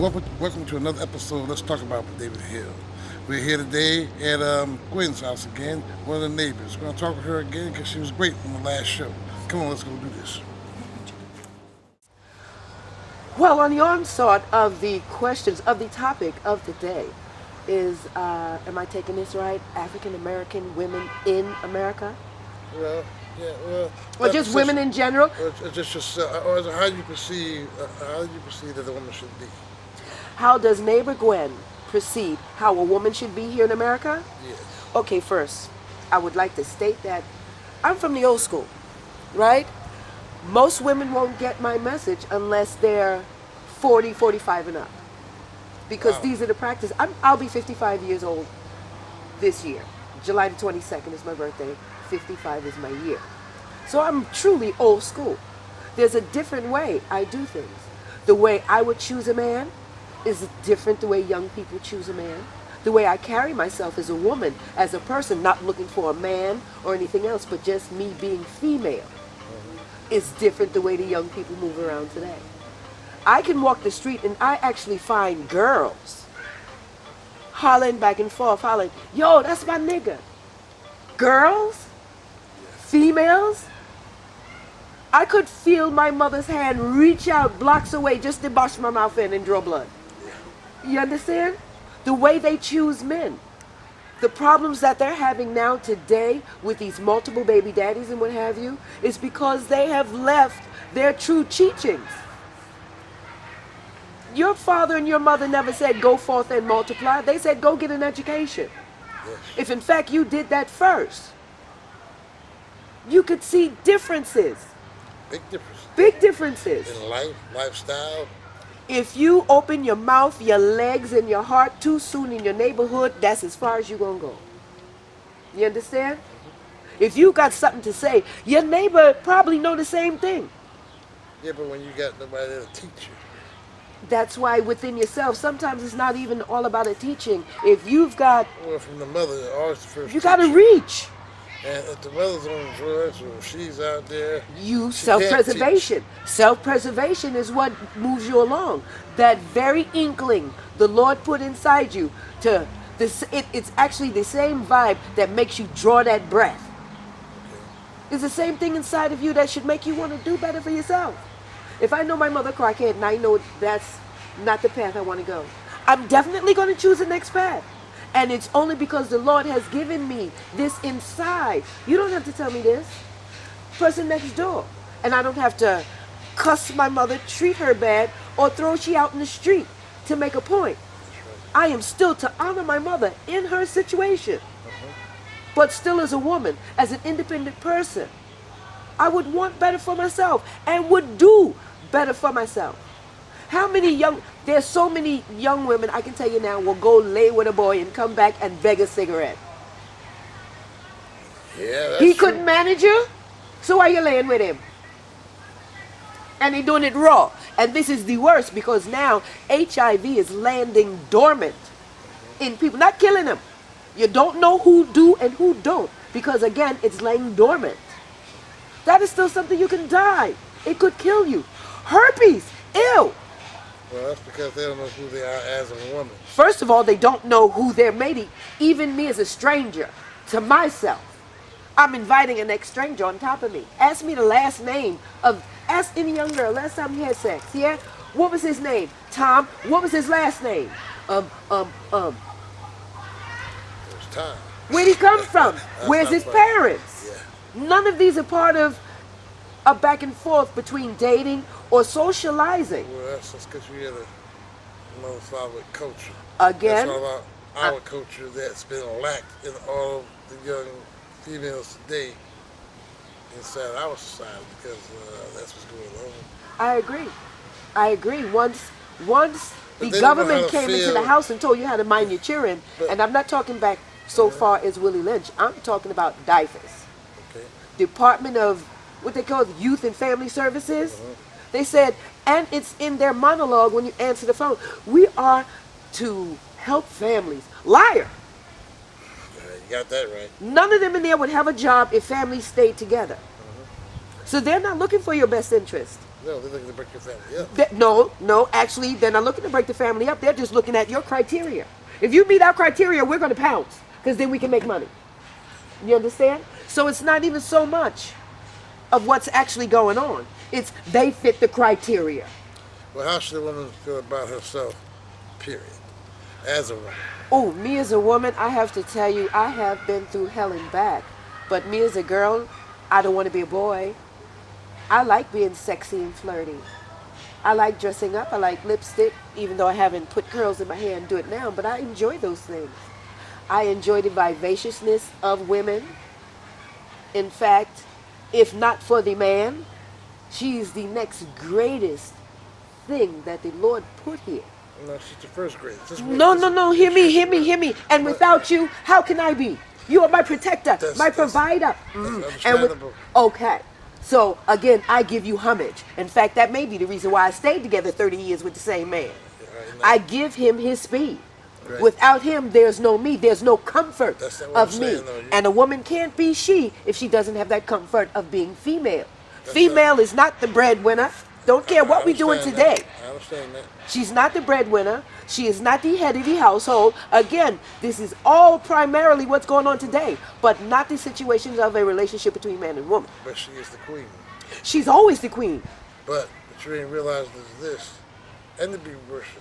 welcome to another episode. Let's talk about David Hill. We're here today at Gwen's house again, one of the neighbors. We're gonna talk with her again because she was great on the last show. Come on, let's go do this. Well, on the onslaught of the questions of the topic of the day is, am I taking this right? African American women in America? Well, yeah, well, Or just women in general? just or is it how you perceive that a woman should be. How does neighbor Gwen perceive how a woman should be here in America? Yes. Okay, first, I would like to state that I'm from the old school, right? Most women won't get my message unless they're 40, 45 and up. Because Wow. these are the practice. I'll be 55 years old this year. July the 22nd is my birthday. 55 is my year. So I'm truly old school. There's a different way I do things. The way I would choose a man is different the way young people choose a man. The way I carry myself as a woman, as a person, not looking for a man or anything else, but just me being female, is different the way the young people move around today. I can walk the street and I actually find girls hollering back and forth, hollering, yo, that's my nigga. Girls? Females? I could feel my mother's hand reach out blocks away just to bust my mouth in and draw blood. You understand? The way they choose men. The problems that they're having now today with these multiple baby daddies and what have you is because they have left their true teachings. Your father and your mother never said go forth and multiply. They said go get an education. Yes. If in fact you did that first, you could see differences. Big difference Big differences. in life, lifestyle. If you open your mouth, your legs, and your heart too soon in your neighborhood, that's as far as you're going to go. You understand? If you got something to say, your neighbor probably know the same thing. Yeah, but when you got nobody there to teach you. That's why within yourself, sometimes it's not even all about a teaching. If you've got, Well, from the mother, always the first you got to teacher. reach. And if the mother's on drugs or if she's out there, You she can't self-preservation. Self-preservation is what moves you along. That very inkling the Lord put inside you to this. It's actually the same vibe that makes you draw that breath. It's the same thing inside of you that should make you want to do better for yourself. If I know my mother crackhead and I know that's not the path I want to go, I'm definitely going to choose the next path. And it's only because the Lord has given me this inside. You don't have to tell me this. Person next door. And I don't have to cuss my mother, treat her bad, or throw she out in the street to make a point. I am still to honor my mother in her situation. But still as a woman, as an independent person, I would want better for myself and would do better for myself. There's so many young women, I can tell you now, will go lay with a boy and come back and beg a cigarette. Yeah, that's He true. couldn't manage you, so why you laying with him? And he doing it raw. And this is the worst because now HIV is landing dormant in people, not killing them. You don't know who do and who don't because again, it's laying dormant. That is still something you can die. It could kill you. Herpes, ew. Well, that's because they don't know who they are as a woman. First of all, they don't know who they're mating. Even me as a stranger to myself. I'm inviting a next stranger on top of me. Ask me the last name ask any young girl last time he had sex. Yeah? What was his name? Tom. What was his last name? It was time. Where'd he come from? Where's not his funny. parents? Yeah. None of these are part of a back and forth between dating or socializing. Well, that's because we had a monophilic culture. Again, That's all about our culture that's been lacked in all the young females today inside our society because that's what's going on. I agree. I agree. Once But the they don't know government how to came into the feel. house and told you how to mind your children, But- and I'm not talking back so far as Willie Lynch. I'm talking about DIFAS, Okay. Department of what they call Youth and Family Services. They said, and it's in their monologue when you answer the phone, we are to help families. Liar. You got that right. None of them in there would have a job if families stayed together. So they're not looking for your best interest. No, they're looking to break your family up. No, actually, they're not looking to break the family up. They're just looking at your criteria. If you meet our criteria, we're going to pounce because then we can make money. You understand? So it's not even so much of what's actually going on. It's they fit the criteria. Well, how should a woman feel about herself, period, as a woman? Oh, me as a woman, I have to tell you, I have been through hell and back. But me as a girl, I don't want to be a boy. I like being sexy and flirty. I like dressing up. I like lipstick, even though I haven't put curls in my hair and do it now, but I enjoy those things. I enjoy the vivaciousness of women. In fact, if not for the man, she is the next greatest thing that the Lord put here. No, she's the first grade. No, no, no. Hear me, hear me, hear me. And without you, how can I be? You are my protector, my provider. That's And understandable. okay. So again, I give you homage. In fact, that may be the reason why I stayed together 30 years with the same man. I give him his speed. Right. Without him, there's no me. There's no comfort That's not what I'm of me. saying, though. And a woman can't be she if she doesn't have that comfort of being female. That's Female is not the breadwinner. Don't care what we're doing understand today. that. I understand that. She's not the breadwinner. She is not the head of the household. Again, this is all primarily what's going on today, but not the situations of a relationship between man and woman. But she is the queen. She's always the queen. But what you ain't realized is this, and to be worshipped.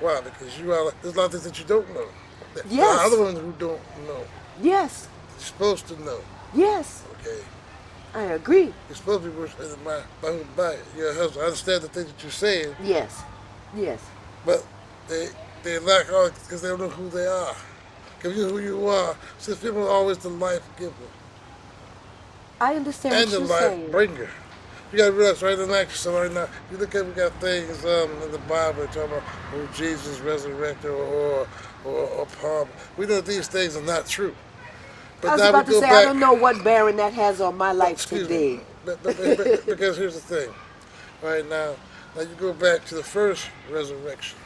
Why? Because there's a lot of things that you don't know. There Yes. are other ones who don't know. Yes. You're supposed to know. Yes. Okay. I agree. You're supposed to be worshipped by your husband. I understand the things that you're saying, Yes. Yes. but they lack all because they don't know who they are. Because you know who you are. Since people are always the life giver I understand and what the you're life saying. bringer. You gotta realize right in action. So right now, you look at we got things in the Bible talking about Jesus resurrected or Palm. We know these things are not true. But I was now about we to go say, back. I don't know what bearing that has on my life Excuse today. me. Because here's the thing. Right now you go back to the first resurrection.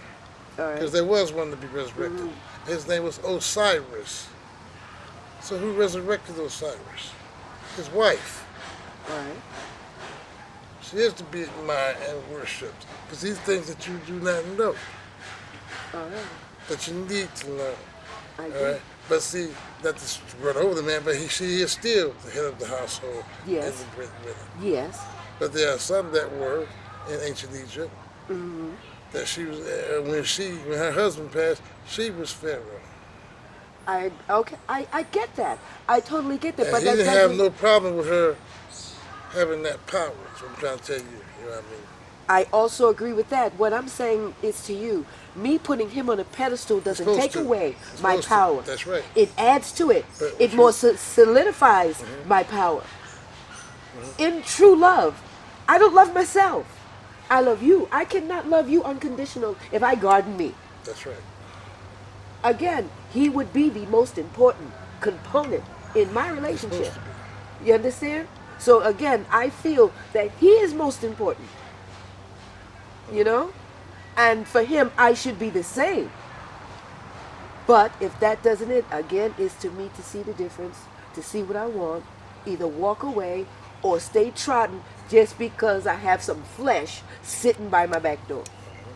All Because right. there was one to be resurrected. His name was Osiris. So who resurrected Osiris? His wife. All right. She is to be admired and worshipped. Because these things that you do not know, All right. that you need to learn. I All agree. right? But see, not to run over the man, but she is still the head of the household Yes. and the breadwinner. Yes. But there are some that were in ancient Egypt that she was when her husband passed, she was Pharaoh. I get that. I totally get that. And But he that didn't have doesn't. no problem with her having that power. That's what I'm trying to tell you. You know what I mean? I also agree with that. What I'm saying is to you, me putting him on a pedestal doesn't supposed take to. away It's my supposed to. power. That's right. It adds to it. But It you- more solidifies my power. In true love, I don't love myself. I love you. I cannot love you unconditional if I garden me. That's right. Again, he would be the most important component in my relationship. supposed to You understand? So again, I feel that he is most important. You know? And for him, I should be the same. But if that doesn't it, again, is to me to see the difference, to see what I want, either walk away or stay trodden just because I have some flesh sitting by my back door.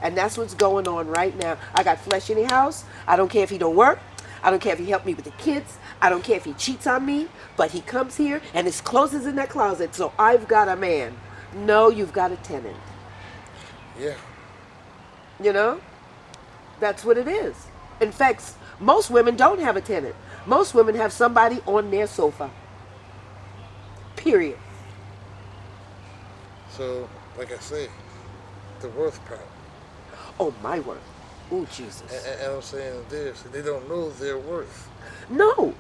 And that's what's going on right now. I got flesh in the house. I don't care if he don't work. I don't care if he helped me with the kids. I don't care if he cheats on me. But he comes here and his clothes is in that closet. So I've got a man. No, you've got a tenant. Yeah. You know? That's what it is. In fact, most women don't have a tenant. Most women have somebody on their sofa. Period. So, like I say, the worth problem. Oh, my word. Oh, Jesus. And I'm saying this, they don't know their worth. No.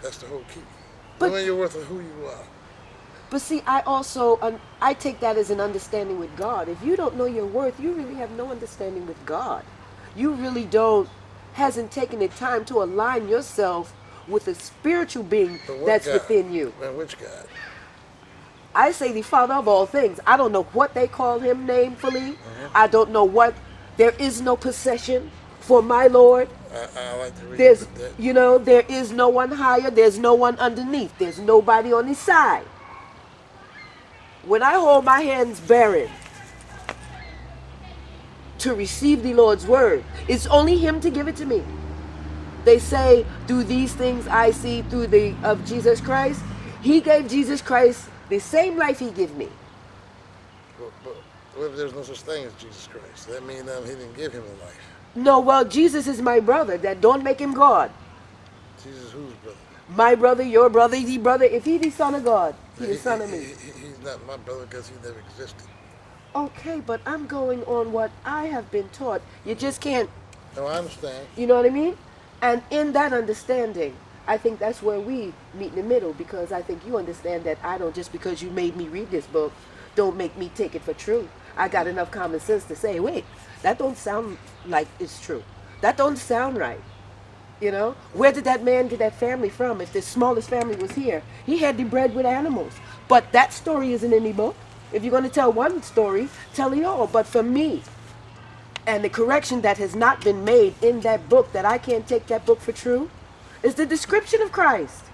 That's the whole key. But- Knowing your worth of who you are. But see, I also, I take that as an understanding with God. If you don't know your worth, you really have no understanding with God. You really hasn't taken the time to align yourself with a spiritual being But what that's God? within you. And which God? I say the Father of all things. I don't know what they call him namefully. I don't know what. There is no possession for my Lord. I like to read There's, that. there is no one higher. There's no one underneath. There's nobody on his side. When I hold my hands barren to receive the Lord's word, it's only Him to give it to me. They say, through these things I see through the of Jesus Christ. He gave Jesus Christ the same life He gave me. But what if there's no such thing as Jesus Christ? That means He didn't give him a life. No, well, Jesus is my brother. That don't make Him God. Jesus, whose brother? My brother, your brother, the brother. If He the son of God, He the son of me. He's not my brother because he never existed. Okay, but I'm going on what I have been taught. You just can't, No, I understand. you know what I mean? And in that understanding, I think that's where we meet in the middle, because I think you understand that I don't, just because you made me read this book, don't make me take it for true. I got enough common sense to say, wait, that don't sound like it's true. That don't sound right. You know, where did that man get that family from? If the smallest family was here, he had the bread with animals. But that story isn't in the book. If you're going to tell one story, tell it all. But for me, and the correction that has not been made in that book, that I can't take that book for true, is the description of Christ.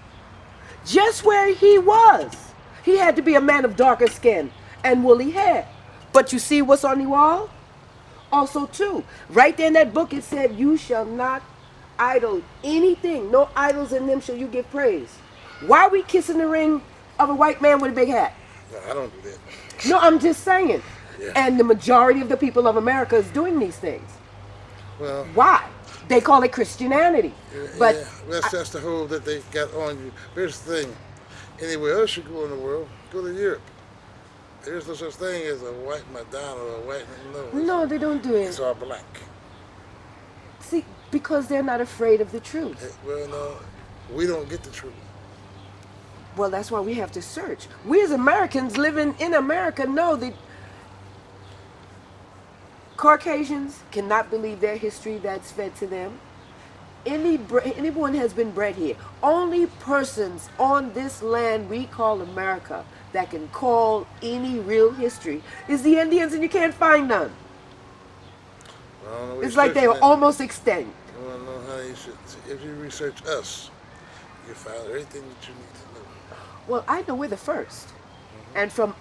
Just where He was, He had to be a man of darker skin and woolly hair. But you see what's on the wall? Also, too, right there in that book, it said, you shall not idol anything. No idols in them shall you give praise. Why are we kissing the ring of a white man with a big hat? No, I don't do that. No, I'm just saying. Yeah. And the majority of the people of America is doing these things. Well, Why? They call it Christianity. But yeah, that's the hold that they got on you. Here's the thing. Anywhere else you go in the world, go to Europe. There's no such thing as a white Madonna or a white, no, they don't do it's it. all black. See, because they're not afraid of the truth. Well, no, we don't get the truth. Well, that's why we have to search. We as Americans living in America know that Caucasians cannot believe their history that's fed to them. Anyone has been bred here. Only persons on this land we call America that can call any real history is the Indians, and you can't find none. Well, I don't know what It's you're like they're searching at. almost extinct. I don't know how you should. If you research us, you find everything that you need to know. Well, I know we're the first. And from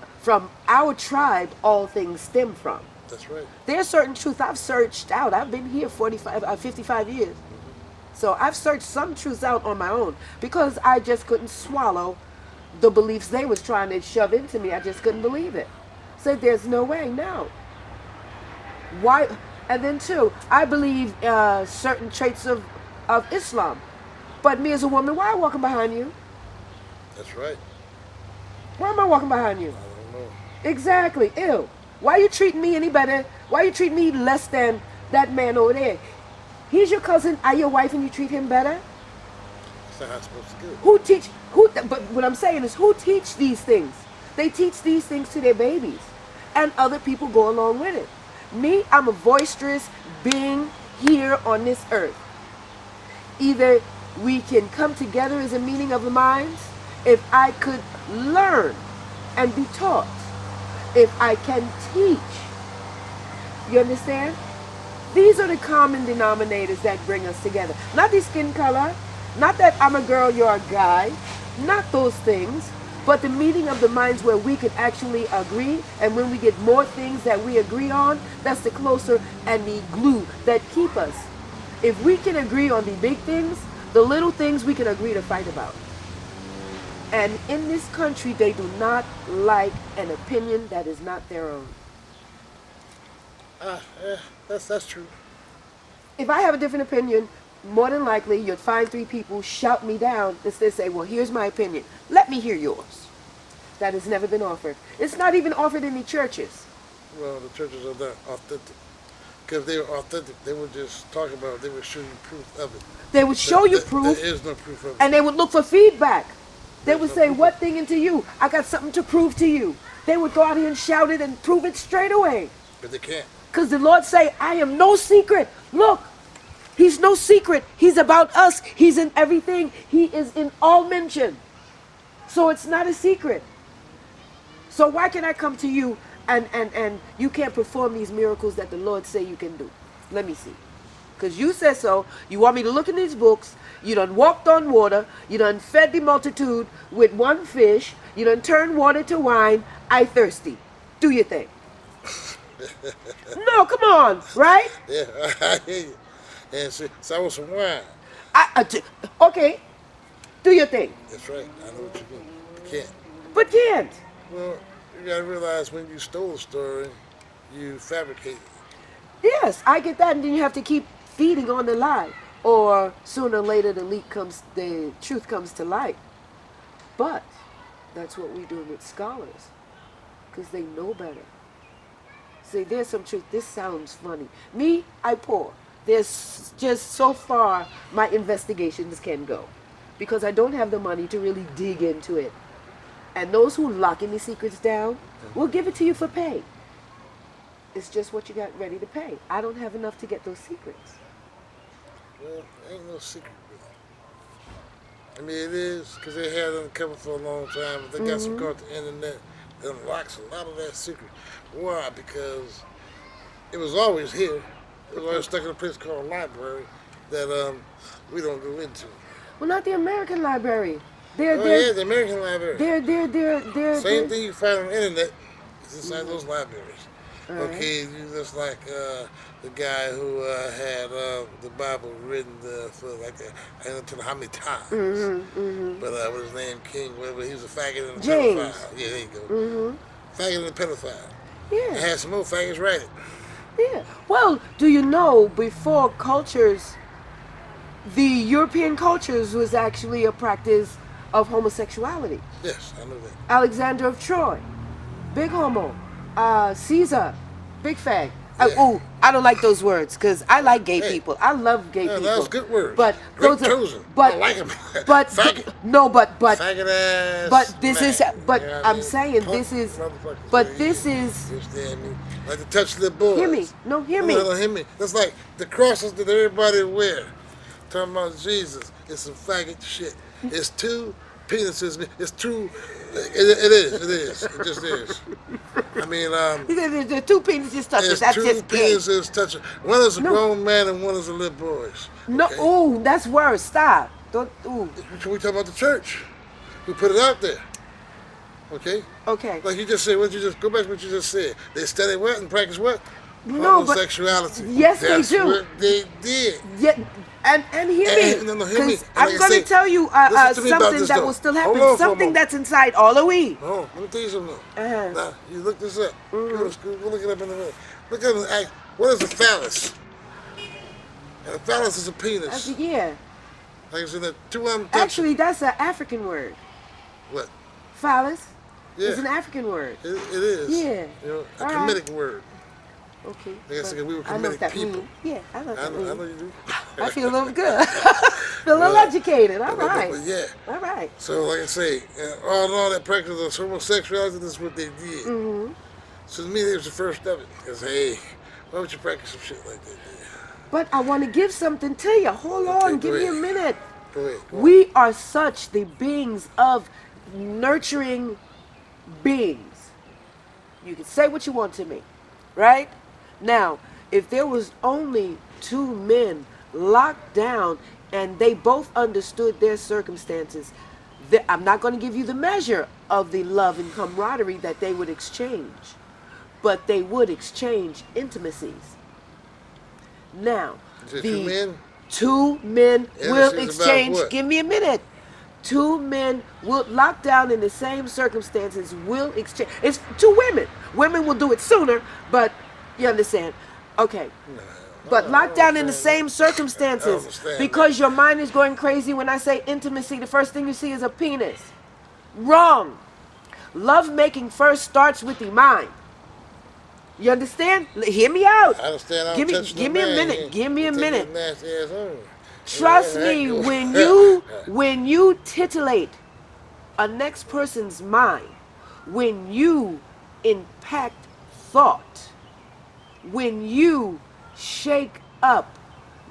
our tribe, all things stem from. That's right. There's certain truth I've searched out. I've been here 55 years. So I've searched some truths out on my own because I just couldn't swallow the beliefs they was trying to shove into me. I just couldn't believe it. Said there's no way, no. Why? And then too, I believe certain traits of Islam. But me as a woman, why am I walking behind you? That's right. Why am I walking behind you? I don't know. Exactly. Ew. Why you treating me any better? Why you treat me less than that man over there? He's your cousin, I your wife, and you treat him better? That's not how it's supposed to go. Who teach? But what I'm saying is, who teach these things? They teach these things to their babies, and other people go along with it. Me, I'm a boisterous being here on this earth. Either we can come together as a meeting of the minds. If I could learn and be taught, if I can teach, you understand? These are the common denominators that bring us together. Not the skin color, not that I'm a girl, you're a guy, not those things, but the meeting of the minds where we could actually agree, and when we get more things that we agree on, that's the closer and the glue that keep us. If we can agree on the big things, the little things we can agree to fight about. And in this country, they do not like an opinion that is not their own. Yeah, that's true. If I have a different opinion, more than likely you'd find 3 people shout me down instead of say, well, here's my opinion. Let me hear yours. That has never been offered. It's not even offered in the churches. Well, the churches are not authentic. Because if they were authentic, they would just talk about it. They would show you proof of it. They would show you proof, There is no proof of it. and they would look for feedback. They would no say, proof. what thing into you? I got something to prove to you. They would go out here and shout it and prove it straight away. But they can't. Because the Lord say, I am no secret. Look, He's no secret. He's about us. He's in everything. He is in all mention. So it's not a secret. So why can I come to you and you can't perform these miracles that the Lord say you can do? Let me see. Because you said so. You want me to look in these books. You done walked on water. You done fed the multitude with one fish. You done turned water to wine. I thirsty. Do your thing. No, come on, right? Yeah, I hear you. And see, so I want some wine. Okay, do your thing. That's right. I know what you mean. You can't. But can't. Well, you gotta realize when you stole a story, you fabricated it. Yes, I get that, and then you have to keep feeding on the lie, or sooner or later the truth comes to light. But that's what we do with scholars, because they know better. Say, there's some truth. This sounds funny. Me, I pour. There's just so far my investigations can go, because I don't have the money to really dig into it. And those who lock any secrets down will give it to you for pay. It's just what you got ready to pay. I don't have enough to get those secrets. Well, ain't no secret with it. I mean, it is, because they had it uncovered for a long time, but they got some called the internet that unlocks a lot of that secret. Why? Because it was always here. It was always stuck in a place called a library that we don't go into. Well, not the American library. Yeah, the American library. They're Same thing you find on the internet is inside those libraries. All right. Okay, you just like the guy who had the Bible written for like I don't know how many times. But what his name, King, whatever, he was a faggot and a James. pedophile. Yeah, there you go. Faggot and a pedophile. I Yeah. had some more faggots write it. Yeah. Well, do you know before cultures, the European cultures was actually a practice of homosexuality. Yes, I know that. Alexander of Troy, big homo. Caesar, big fag. Yeah. I don't like those words because I like gay Hey. people. I love gay Yeah, people. that was good words. But Great those are, chosen. but I like them. but Faggot. no, but Faggot ass. but this is man. but You know what I'm I mean? saying Punk this is motherfuckers. but Yeah, this yeah. is You understand me? Like to touch little boys. hear me. No, hear me. No, hear me. That's like the crosses that everybody wear. Talking about Jesus. It's some faggot shit. It's two penises. It's two. It is. It just is. I mean, He said the two penises touching. it's That's two just gay. penises touching. One is a No. grown man and one is a little boys. No, Okay? ooh, that's worse. Stop. Don't. Ooh. We talk about the church. We put it out there. Okay? Okay. Like you just said, what you just go back to what you just said. They study what and practice what? No, but homosexuality. yes, That's they do. what they did. Yeah, and hear me, No, hear me. because And I'm like I going say, to tell you listen to me about something this, that though. will still Hold happen, on for a something moment. that's inside all of we. Oh, let me tell you something. Uh-huh. Now, you look this up. Go to school. Go look it up in the minute. Look at it. What is a phallus? And a phallus is a penis. Yeah. Like it's in the two of them. Actually, that's an African word. What? Phallus Yeah. is an African word. It is. Yeah. You know, a All right. Kemetic word. Okay. Like I said, we were I know what Kemetic that people. means. Yeah, I know what I that know means. you do. I feel a little good. Feel a little educated. All right. But yeah. All right. So, like I say, all that practice of homosexuality, this is what they did. So to me, it was the first of it. Because, hey, why would you practice some shit like that? But I want to give something to you. Hold on. Okay, Give go me a ahead. minute. Go ahead. Go on. We are such the beings of nurturing beings. You can say what you want to me, right? Now, if there was only two men locked down and they both understood their circumstances, I'm not going to give you the measure of the love and camaraderie that they would exchange, but they would exchange intimacies. Now, Is it two men? two men will Intimacies about exchange. what? Give me a minute. Two men will locked down in the same circumstances will exchange. It's two women. Women will do it sooner, but you understand. Okay. But locked down in the same circumstances, understand because your mind is going crazy when I say intimacy, the first thing you see is a penis. Wrong. Love making first starts with the mind. You understand? Hear me out. I understand. I don't Give me, touch no give me a man. minute. Give me a You take minute. that nasty ass on. Trust Yeah, me, that go. when you titillate a next person's mind, when you impact thought, when you shake up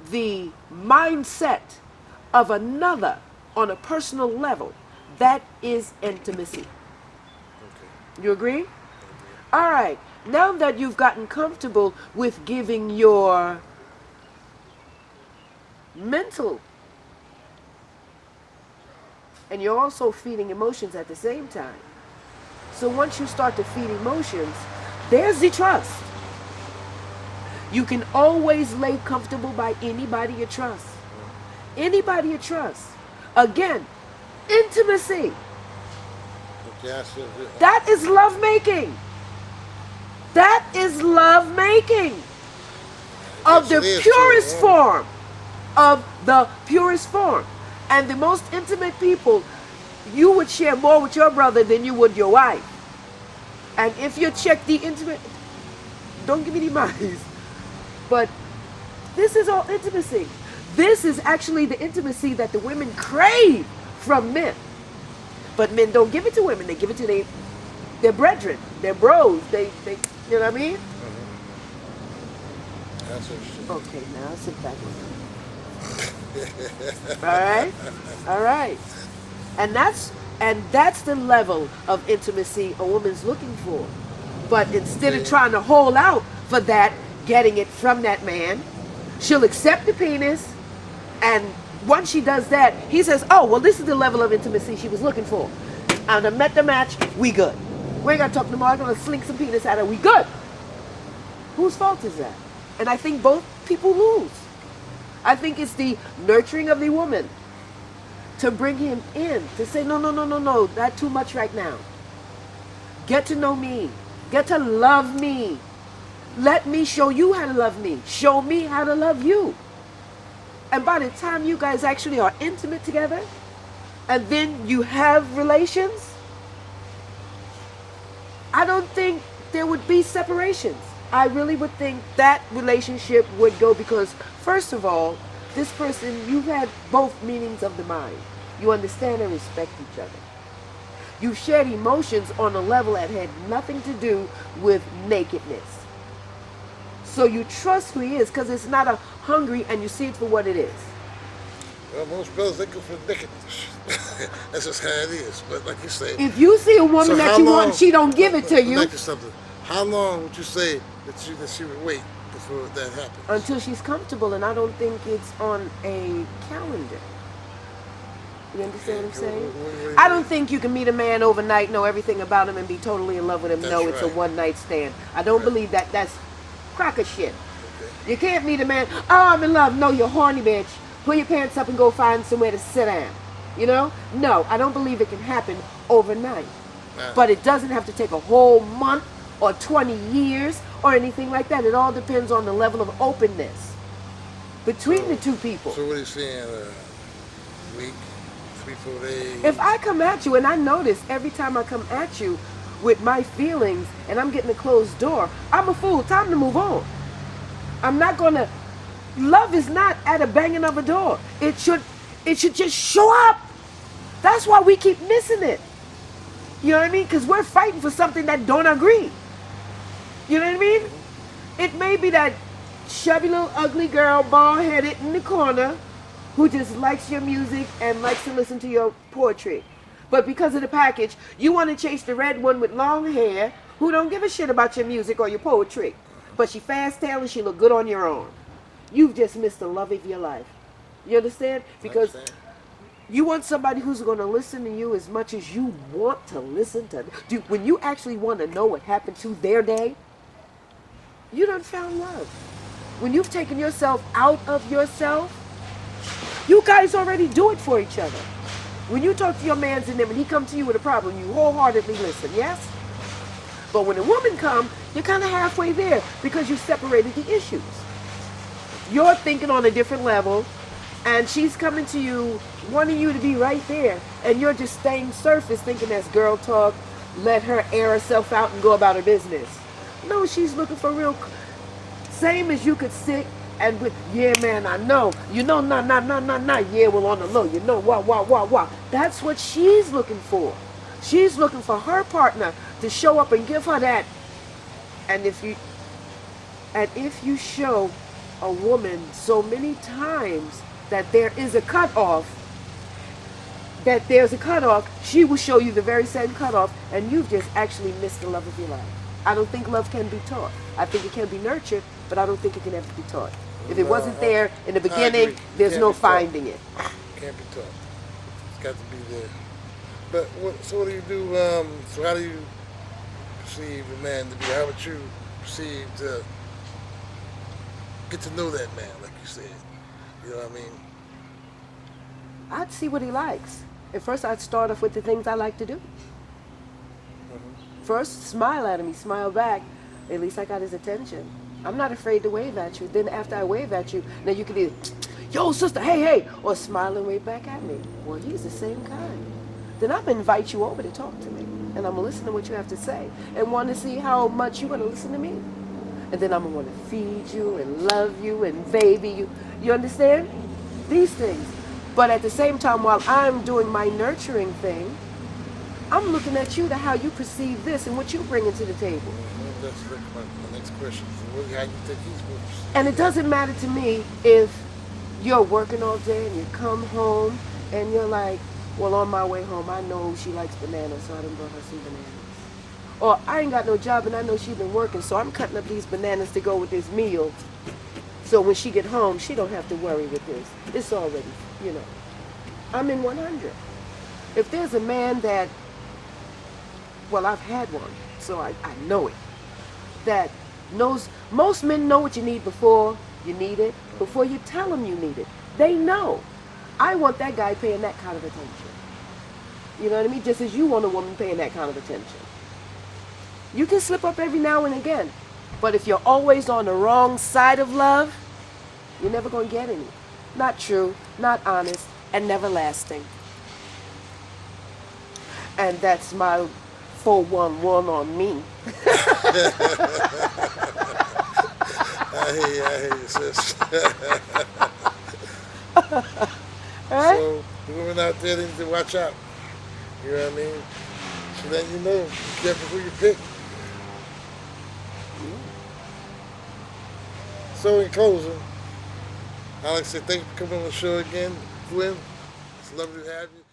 the mindset of another on a personal level, that is intimacy. You agree? All right. Now that you've gotten comfortable with giving your mental and you're also feeding emotions at the same time. So once you start to feed emotions, there's the trust. You can always lay comfortable by anybody you trust. Anybody you trust. Again, intimacy. Okay, I see. That is love making. That is love making. Of Yes, the it is to a purest woman. form. Of the purest form. And the most intimate people, you would share more with your brother than you would your wife. And if you check the intimate, don't give me the minds, but this is all intimacy. This is actually the intimacy that the women crave from men. But men don't give it to women. They give it to their brethren, their bros. They, you know what I mean? That's interesting. Okay, now sit back. All right, all right, and that's the level of intimacy a woman's looking for. But instead of trying to hold out for that, getting it from that man, she'll accept the penis, and once she does that, he says, "Oh, well, this is the level of intimacy she was looking for. I done met the match. We good. We ain't gotta talk no more. I'm gonna sling some penis at her. We good." Whose fault is that? And I think both people lose. I think it's the nurturing of the woman to bring him in, to say, no, no, no, no, no, not too much right now. Get to know me. Get to love me. Let me show you how to love me. Show me how to love you. And by the time you guys actually are intimate together, and then you have relations, I don't think there would be separations. I really would think that relationship would go because, first of all, this person, you've had both meanings of the mind. You understand and respect each other. You shared emotions on a level that had nothing to do with nakedness. So you trust who he is because it's not a hungry and you see it for what it is. Well, most brothers, they go for nakedness. That's just how it is. But like you say, If you see a woman so that how you long, want and she don't give it to let me you ask you something. How long would you say that she would wait before that happens? until she's comfortable, and I don't think it's on a calendar. You understand what I'm saying? What I don't think you can meet a man overnight, know everything about him, and be totally in love with him. That's No, it's a right. one-night stand. I don't Right. believe that. That's cracker shit. Okay. You can't meet a man, oh, I'm in love. No, you're horny, bitch. Pull your pants up and go find somewhere to sit down. You know? No, I don't believe it can happen overnight. Now, But it doesn't have to take a whole month or 20 years or anything like that. It all depends on the level of openness between the two people. so what are you saying? A week, 3, 4 days? If I come at you, and I notice every time I come at you with my feelings and I'm getting a closed door, I'm a fool. Time to move on. I'm not gonna. Love is not at a banging of a door. It should just show up. That's why we keep missing it. You know what I mean? Because we're fighting for something that don't agree. You know what I mean? It may be that chubby little ugly girl, bald-headed in the corner, who just likes your music and likes to listen to your poetry. But because of the package, you want to chase the red one with long hair who don't give a shit about your music or your poetry. But she fast-tailed and she look good on your arm. You've just missed the love of your life. You understand? Because you want somebody who's going to listen to you as much as you want to listen to. When you actually want to know what happened to their day, you done found love. When you've taken yourself out of yourself, you guys already do it for each other. When you talk to your man's in them and he come to you with a problem, you wholeheartedly listen, yes? But when a woman come, you're kind of halfway there because you separated the issues. You're thinking on a different level, and she's coming to you, wanting you to be right there, and you're just staying surface thinking that's girl talk, let her air herself out and go about her business. No, she's looking for real, same as you could sit and with, yeah, man, I know, you know, nah, yeah, well, on the low, you know, wah. That's what she's looking for. She's looking for her partner to show up and give her that. And if you show a woman so many times that there's a cutoff, she will show you the very same cutoff, and you've just actually missed the love of your life. I don't think love can be taught. I think it can be nurtured, but I don't think it can ever be taught. If it wasn't there in the beginning, there's no finding it. Can't be taught. got to be there. But so what do you do? So how do you perceive a man to be? How would you perceive to get to know that man, like you said? You know what I mean? I'd see what he likes. At first, I'd start off with the things I like to do. First, smile at him. He smile back. At least I got his attention. I'm not afraid to wave at you. Then after I wave at you, now you can either, yo, sister, hey, hey, or smile and wave back at me. Well, he's the same kind. Then I'm going to invite you over to talk to me. And I'm going to listen to what you have to say and want to see how much you're going to listen to me. And then I'm going to want to feed you and love you and baby you. You understand? These things. But at the same time, while I'm doing my nurturing thing, I'm looking at you to how you perceive this and what you bring into the table. That's my next question. So how you think he's going to And it doesn't matter to me if you're working all day and you come home and you're like, well, on my way home, I know she likes bananas, so I done brought her some bananas. Or I ain't got no job and I know she's been working, so I'm cutting up these bananas to go with this meal. So when she get home, she don't have to worry with this. It's already, you know. I'm in 100. If there's a man that, well, I've had one, so I know it, that knows, most men know what you need before you need it, before you tell them you need it. They know. I want that guy paying that kind of attention. You know what I mean? Just as you want a woman paying that kind of attention. You can slip up every now and again, but if you're always on the wrong side of love, you're never going to get any. Not true, not honest, and never lasting. And that's my 411 on me. I hear you, sis. Right? So the women out there need to watch out. You know what I mean? So then you know, be careful who you pick. So in closing, I'd like to say thank you for coming on the show again, Gwen. It's lovely to have you.